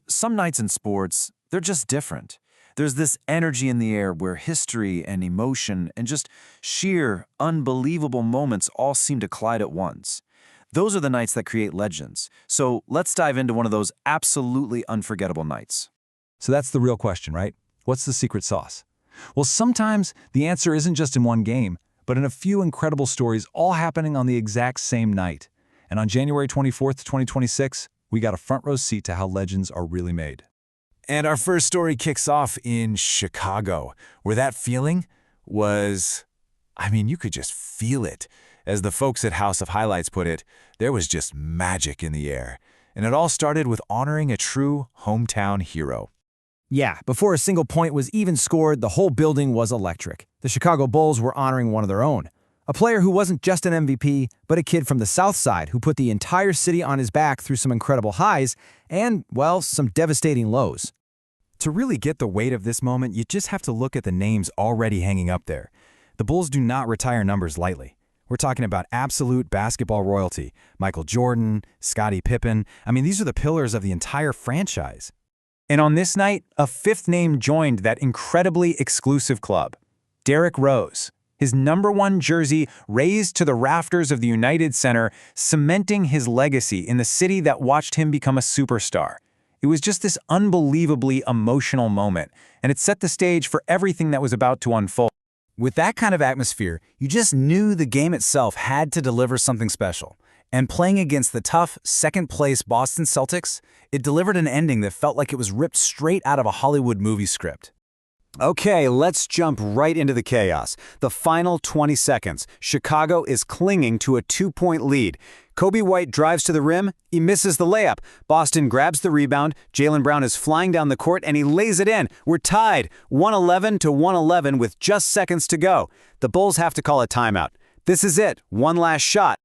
Some nights in sports, they're just different. There's this energy in the air where history and emotion and just sheer, unbelievable moments all seem to collide at once. Those are the nights that create legends. So let's dive into one of those absolutely unforgettable nights. So that's the real question, right? What's the secret sauce? Well, sometimes the answer isn't just in one game, but in a few incredible stories all happening on the exact same night. And on January 24th, 2026, we got a front row seat to how legends are really made. And our first story kicks off in Chicago, where that feeling was, you could just feel it. As the folks at House of Highlights put it, there was just magic in the air. And it all started with honoring a true hometown hero. Yeah, before a single point was even scored, the whole building was electric. The Chicago Bulls were honoring one of their own. A player who wasn't just an MVP, but a kid from the South Side who put the entire city on his back through some incredible highs and, well, some devastating lows. To really get the weight of this moment, you just have to look at the names already hanging up there. The Bulls do not retire numbers lightly. We're talking about absolute basketball royalty. Michael Jordan, Scottie Pippen. These are the pillars of the entire franchise. And on this night, a fifth name joined that incredibly exclusive club, Derrick Rose. His #1 jersey raised to the rafters of the United Center, cementing his legacy in the city that watched him become a superstar. It was just this unbelievably emotional moment, and it set the stage for everything that was about to unfold. With that kind of atmosphere, you just knew the game itself had to deliver something special. And playing against the tough, second-place Boston Celtics, it delivered an ending that felt like it was ripped straight out of a Hollywood movie script. Okay, let's jump right into the chaos. The final 20 seconds. Chicago is clinging to a 2-point lead. Kobe White drives to the rim. He misses the layup. Boston grabs the rebound. Jaylen Brown is flying down the court, and he lays it in. We're tied, 111-111 with just seconds to go. The Bulls have to call a timeout. This is it. One last shot.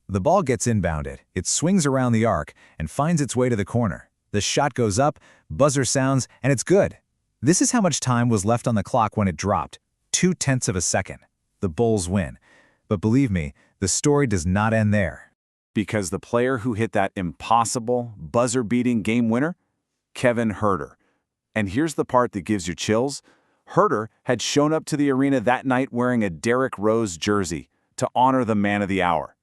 The ball gets inbounded. It swings around the arc and finds its way to the corner. The shot goes up, buzzer sounds, and it's good. This is how much time was left on the clock when it dropped. 0.2 of a second. The Bulls win. But believe me, the story does not end there. Because the player who hit that impossible, buzzer-beating game winner? Kevin Huerter. And here's the part that gives you chills. Huerter had shown up to the arena that night wearing a Derrick Rose jersey to honor the man of the hour.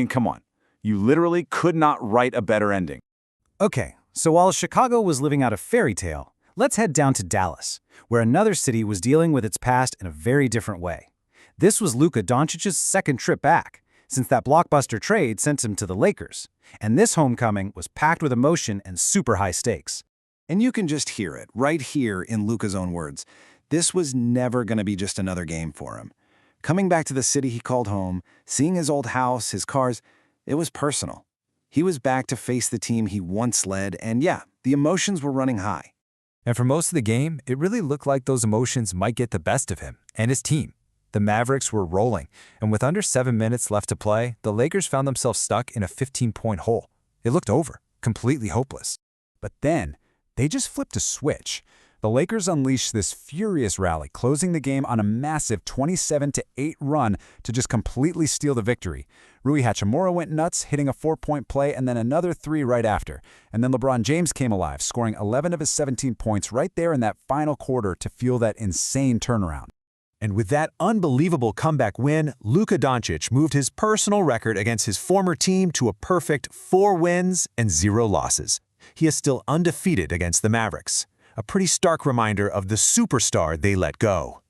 Come on. You literally could not write a better ending. Okay, so while Chicago was living out a fairy tale, let's head down to Dallas, where another city was dealing with its past in a very different way. This was Luka Dončić's second trip back, since that blockbuster trade sent him to the Lakers. And this homecoming was packed with emotion and super high stakes. And you can just hear it right here in Luka's own words. This was never going to be just another game for him. Coming back to the city he called home, seeing his old house, his cars, it was personal. He was back to face the team he once led, and yeah, the emotions were running high. And for most of the game, it really looked like those emotions might get the best of him and his team. The Mavericks were rolling, and with under 7 minutes left to play, the Lakers found themselves stuck in a 15-point hole. It looked over, completely hopeless. But then, they just flipped a switch. The Lakers unleashed this furious rally, closing the game on a massive 27-8 run to just completely steal the victory. Rui Hachimura went nuts, hitting a 4-point play and then another 3 right after. And then LeBron James came alive, scoring 11 of his 17 points right there in that final quarter to fuel that insane turnaround. And with that unbelievable comeback win, Luka Dončić moved his personal record against his former team to a perfect 4 wins and 0 losses. He is still undefeated against the Mavericks. A pretty stark reminder of the superstar they let go.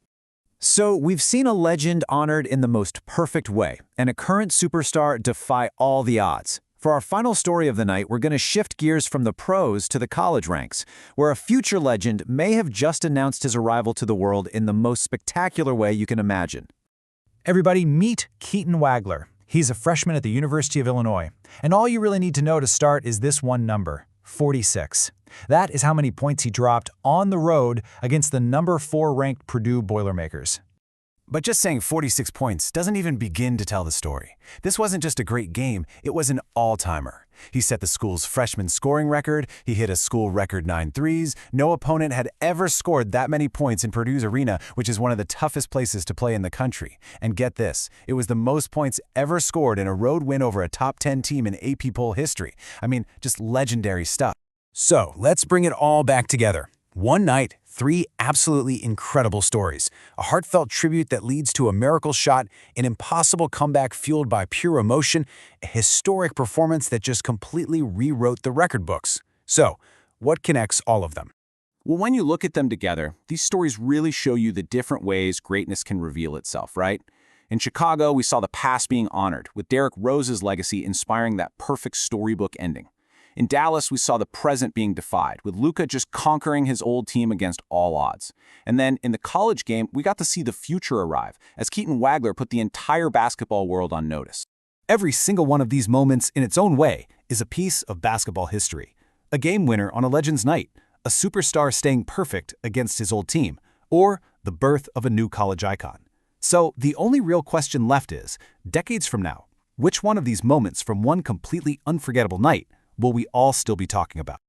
So we've seen a legend honored in the most perfect way, and a current superstar defy all the odds. For our final story of the night, we're going to shift gears from the pros to the college ranks, where a future legend may have just announced his arrival to the world in the most spectacular way you can imagine. Everybody, meet Keaton Wagler. He's a freshman at the University of Illinois, and all you really need to know to start is this one number, 46. That is how many points he dropped on the road against the number 4 ranked Purdue Boilermakers. But just saying 46 points doesn't even begin to tell the story. This wasn't just a great game, it was an all-timer. He set the school's freshman scoring record, he hit a school record 9 threes. No opponent had ever scored that many points in Purdue's arena, which is one of the toughest places to play in the country. And get this, it was the most points ever scored in a road win over a top 10 team in AP poll history. Just legendary stuff. So, let's bring it all back together. One night, 3 absolutely incredible stories. A heartfelt tribute that leads to a miracle shot, an impossible comeback fueled by pure emotion, a historic performance that just completely rewrote the record books. So, what connects all of them? Well, when you look at them together, these stories really show you the different ways greatness can reveal itself, right? In Chicago, we saw the past being honored, with Derrick Rose's legacy inspiring that perfect storybook ending. In Dallas, we saw the present being defied, with Luka just conquering his old team against all odds. And then in the college game, we got to see the future arrive, as Keaton Wagler put the entire basketball world on notice. Every single one of these moments, in its own way, is a piece of basketball history. A game winner on a Legends night, a superstar staying perfect against his old team, or the birth of a new college icon. So the only real question left is, decades from now, which one of these moments from one completely unforgettable night will we all still be talking about?